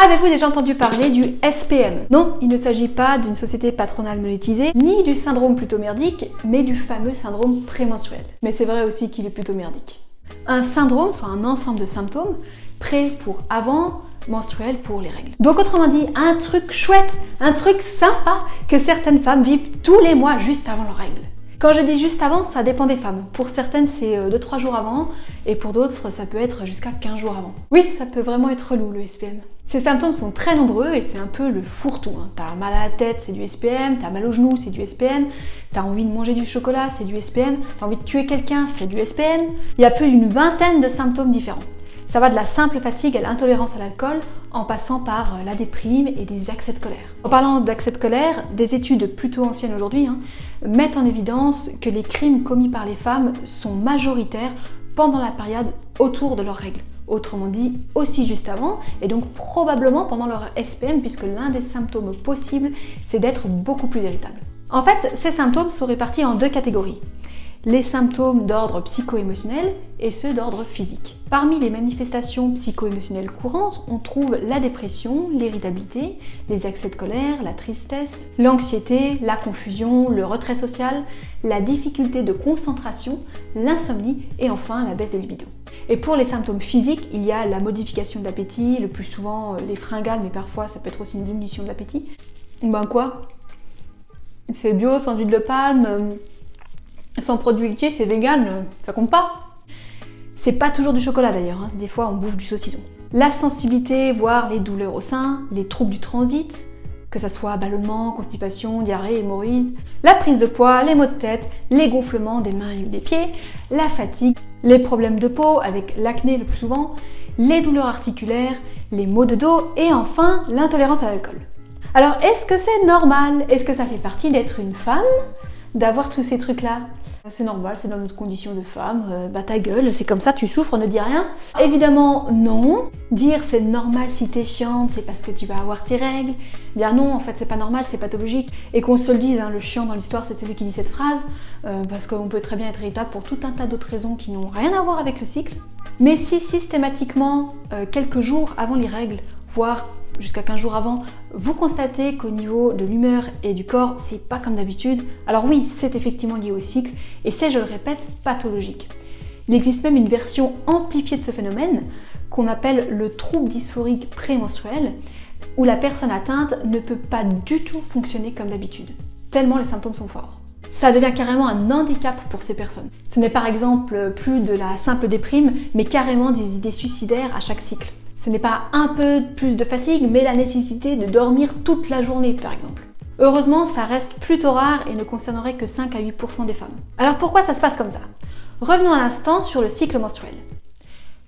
Avez-vous déjà entendu parler du SPM? Non, il ne s'agit pas d'une société patronale monétisée, ni du syndrome plutôt merdique, mais du fameux syndrome prémenstruel. Mais c'est vrai aussi qu'il est plutôt merdique. Un syndrome, soit un ensemble de symptômes, pré pour avant, menstruel pour les règles. Donc autrement dit, un truc chouette, un truc sympa que certaines femmes vivent tous les mois juste avant leurs règles. Quand je dis juste avant, ça dépend des femmes. Pour certaines, c'est 2-3 jours avant, et pour d'autres, ça peut être jusqu'à 15 jours avant. Oui, ça peut vraiment être lourd, le SPM. Ces symptômes sont très nombreux et c'est un peu le fourre-tout. T'as mal à la tête, c'est du SPM, t'as mal aux genoux, c'est du SPM, t'as envie de manger du chocolat, c'est du SPM, t'as envie de tuer quelqu'un, c'est du SPM. Il y a plus d'une vingtaine de symptômes différents. Ça va de la simple fatigue à l'intolérance à l'alcool, en passant par la déprime et des accès de colère. En parlant d'accès de colère, des études plutôt anciennes aujourd'hui mettent en évidence que les crimes commis par les femmes sont majoritaires pendant la période autour de leurs règles. Autrement dit, aussi juste avant, et donc probablement pendant leur SPM, puisque l'un des symptômes possibles, c'est d'être beaucoup plus irritable. En fait, ces symptômes sont répartis en deux catégories. Les symptômes d'ordre psycho-émotionnel et ceux d'ordre physique. Parmi les manifestations psycho-émotionnelles courantes, on trouve la dépression, l'irritabilité, les accès de colère, la tristesse, l'anxiété, la confusion, le retrait social, la difficulté de concentration, l'insomnie et enfin la baisse de libido. Et pour les symptômes physiques, il y a la modification de l'appétit, le plus souvent les fringales, mais parfois ça peut être aussi une diminution de l'appétit. Ben quoi? C'est bio, sans huile de palme, sans produits laitiers, c'est vegan, ça compte pas. C'est pas toujours du chocolat d'ailleurs, des fois on bouffe du saucisson. La sensibilité, voire les douleurs au sein, les troubles du transit, que ça soit ballonnement, constipation, diarrhée, hémorroïdes, la prise de poids, les maux de tête, les gonflements des mains et des pieds, la fatigue, les problèmes de peau avec l'acné le plus souvent, les douleurs articulaires, les maux de dos et enfin l'intolérance à l'alcool. Alors est-ce que c'est normal? Est-ce que ça fait partie d'être une femme? D'avoir tous ces trucs-là? C'est normal, c'est dans notre condition de femme, bah ta gueule, c'est comme ça, tu souffres, ne dis rien. Évidemment, non. Dire c'est normal si t'es chiante, c'est parce que tu vas avoir tes règles. Bien non, en fait, c'est pas normal, c'est pathologique. Et qu'on se le dise, le chiant dans l'histoire, c'est celui qui dit cette phrase, parce qu'on peut très bien être irritable pour tout un tas d'autres raisons qui n'ont rien à voir avec le cycle. Mais si systématiquement, quelques jours avant les règles, voire jusqu'à 15 jours avant, vous constatez qu'au niveau de l'humeur et du corps, c'est pas comme d'habitude, alors oui, c'est effectivement lié au cycle, et c'est, je le répète, pathologique. Il existe même une version amplifiée de ce phénomène, qu'on appelle le trouble dysphorique prémenstruel, où la personne atteinte ne peut pas du tout fonctionner comme d'habitude, tellement les symptômes sont forts. Ça devient carrément un handicap pour ces personnes. Ce n'est par exemple plus de la simple déprime, mais carrément des idées suicidaires à chaque cycle. Ce n'est pas un peu plus de fatigue, mais la nécessité de dormir toute la journée, par exemple. Heureusement, ça reste plutôt rare et ne concernerait que 5 à 8% des femmes. Alors pourquoi ça se passe comme ça? Revenons un instant sur le cycle menstruel.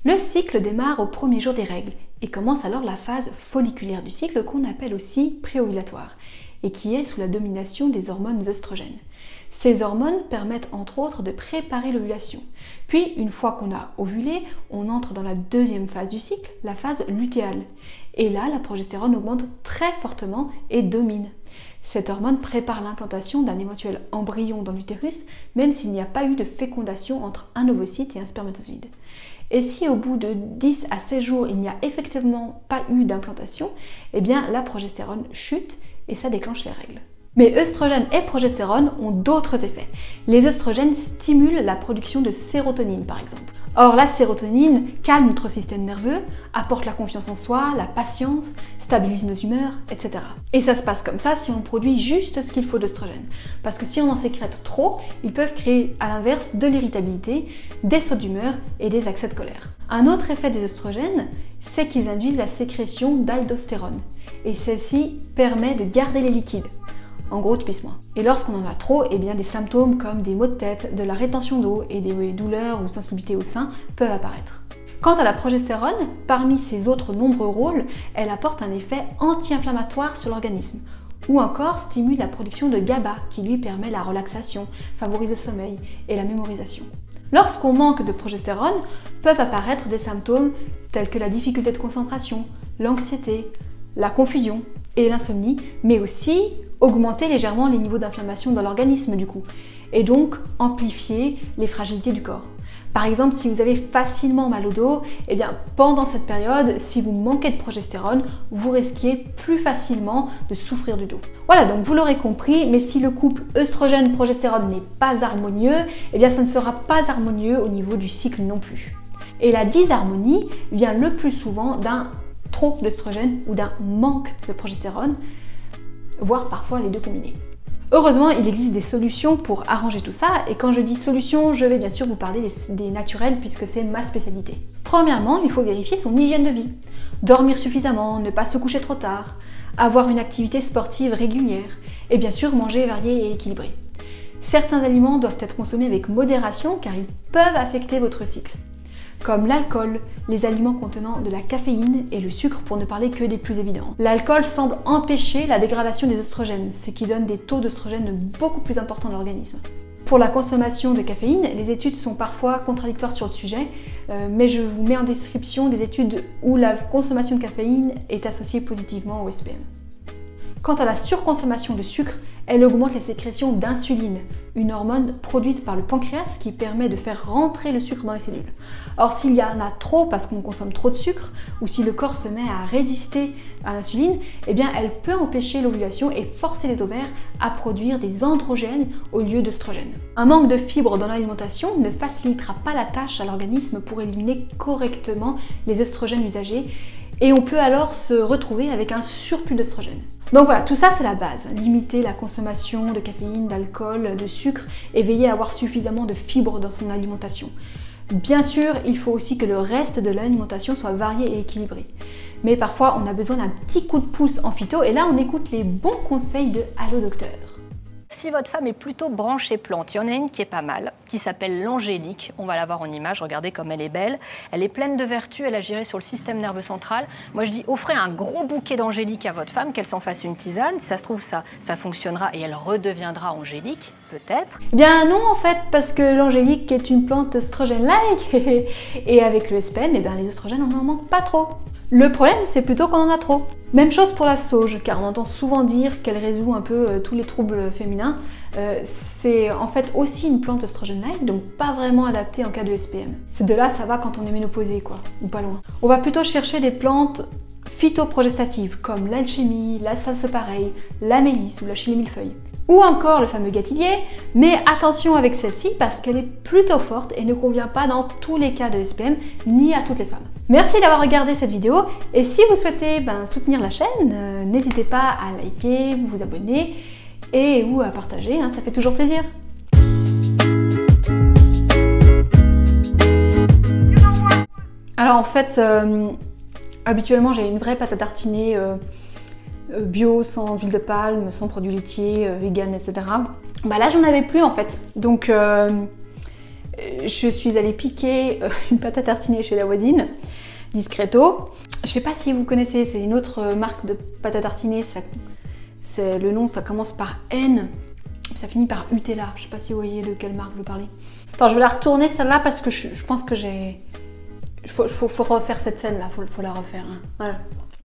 Le cycle démarre au premier jour des règles et commence alors la phase folliculaire du cycle qu'on appelle aussi préovulatoire et qui est sous la domination des hormones œstrogènes. Ces hormones permettent entre autres de préparer l'ovulation. Puis, une fois qu'on a ovulé, on entre dans la deuxième phase du cycle, la phase lutéale. Et là, la progestérone augmente très fortement et domine. Cette hormone prépare l'implantation d'un éventuel embryon dans l'utérus, même s'il n'y a pas eu de fécondation entre un ovocyte et un spermatozoïde. Et si au bout de 10 à 16 jours, il n'y a effectivement pas eu d'implantation, eh bien la progestérone chute et ça déclenche les règles. Mais œstrogènes et progestérone ont d'autres effets. Les œstrogènes stimulent la production de sérotonine par exemple. Or la sérotonine calme notre système nerveux, apporte la confiance en soi, la patience, stabilise nos humeurs, etc. Et ça se passe comme ça si on produit juste ce qu'il faut d'œstrogènes. Parce que si on en sécrète trop, ils peuvent créer à l'inverse de l'irritabilité, des sauts d'humeur et des accès de colère. Un autre effet des œstrogènes, c'est qu'ils induisent la sécrétion d'aldostérone. Et celle-ci permet de garder les liquides. En gros, tu pisses moins. Et lorsqu'on en a trop, eh bien des symptômes comme des maux de tête, de la rétention d'eau et des douleurs ou sensibilités au sein peuvent apparaître. Quant à la progestérone, parmi ses autres nombreux rôles, elle apporte un effet anti-inflammatoire sur l'organisme, ou encore stimule la production de GABA qui lui permet la relaxation, favorise le sommeil et la mémorisation. Lorsqu'on manque de progestérone, peuvent apparaître des symptômes tels que la difficulté de concentration, l'anxiété, la confusion et l'insomnie, mais aussi augmenter légèrement les niveaux d'inflammation dans l'organisme du coup, et donc amplifier les fragilités du corps. Par exemple, si vous avez facilement mal au dos, eh bien pendant cette période, si vous manquez de progestérone, vous risquez plus facilement de souffrir du dos. Voilà, donc vous l'aurez compris, mais si le couple œstrogène-progestérone n'est pas harmonieux, eh bien ça ne sera pas harmonieux au niveau du cycle non plus. Et la disharmonie vient le plus souvent d'un trop d'œstrogène ou d'un manque de progestérone, voire parfois les deux combinés. Heureusement, il existe des solutions pour arranger tout ça, et quand je dis solutions, je vais bien sûr vous parler des naturels puisque c'est ma spécialité. Premièrement, il faut vérifier son hygiène de vie. Dormir suffisamment, ne pas se coucher trop tard, avoir une activité sportive régulière, et bien sûr manger varié et équilibré. Certains aliments doivent être consommés avec modération car ils peuvent affecter votre cycle, comme l'alcool, les aliments contenant de la caféine et le sucre pour ne parler que des plus évidents. L'alcool semble empêcher la dégradation des œstrogènes, ce qui donne des taux d'œstrogènes beaucoup plus importants dans l'organisme. Pour la consommation de caféine, les études sont parfois contradictoires sur le sujet, mais je vous mets en description des études où la consommation de caféine est associée positivement au SPM. Quant à la surconsommation de sucre, elle augmente les sécrétions d'insuline, une hormone produite par le pancréas qui permet de faire rentrer le sucre dans les cellules. Or, s'il y en a trop parce qu'on consomme trop de sucre, ou si le corps se met à résister à l'insuline, eh bien elle peut empêcher l'ovulation et forcer les ovaires à produire des androgènes au lieu d'œstrogènes. Un manque de fibres dans l'alimentation ne facilitera pas la tâche à l'organisme pour éliminer correctement les œstrogènes usagés, et on peut alors se retrouver avec un surplus d'œstrogènes. Donc voilà, tout ça c'est la base. Limiter la consommation de caféine, d'alcool, de sucre et veiller à avoir suffisamment de fibres dans son alimentation. Bien sûr, il faut aussi que le reste de l'alimentation soit varié et équilibré. Mais parfois, on a besoin d'un petit coup de pouce en phyto et là, on écoute les bons conseils de Allo Docteur. Si votre femme est plutôt branchée plante, il y en a une qui est pas mal, qui s'appelle l'angélique. On va la voir en image, regardez comme elle est belle. Elle est pleine de vertus, elle agit sur le système nerveux central. Moi je dis, offrez un gros bouquet d'angélique à votre femme, qu'elle s'en fasse une tisane. Si ça se trouve, ça fonctionnera et elle redeviendra angélique, peut-être. Bien non en fait, parce que l'angélique est une plante œstrogène-like et avec le SPM, eh bien, les œstrogènes on n'en manque pas trop. Le problème, c'est plutôt qu'on en a trop. Même chose pour la sauge, car on entend souvent dire qu'elle résout un peu tous les troubles féminins. C'est en fait aussi une plante œstrogène-like, donc pas vraiment adaptée en cas de SPM. C'est de là, ça va quand on est ménopausé, quoi, ou pas loin. On va plutôt chercher des plantes phytoprogestatives, comme l'alchimie, la salsepareille, la mélisse ou la chili millefeuille. Ou encore le fameux gâtillier, mais attention avec celle-ci parce qu'elle est plutôt forte et ne convient pas dans tous les cas de SPM, ni à toutes les femmes. Merci d'avoir regardé cette vidéo et si vous souhaitez soutenir la chaîne, n'hésitez pas à liker, vous abonner et ou à partager, ça fait toujours plaisir. Alors en fait, habituellement j'ai une vraie pâte à tartiner bio, sans huile de palme, sans produits laitiers, vegan, etc. Bah là j'en avais plus en fait, donc je suis allée piquer une pâte à tartiner chez la voisine, Discreto. Je sais pas si vous connaissez, c'est une autre marque de pâte à tartiner, le nom ça commence par N, ça finit par Utella, je sais pas si vous voyez de quelle marque je veux parler. Attends, je vais la retourner celle-là parce que je pense que faut refaire cette scène là, faut la refaire. Voilà.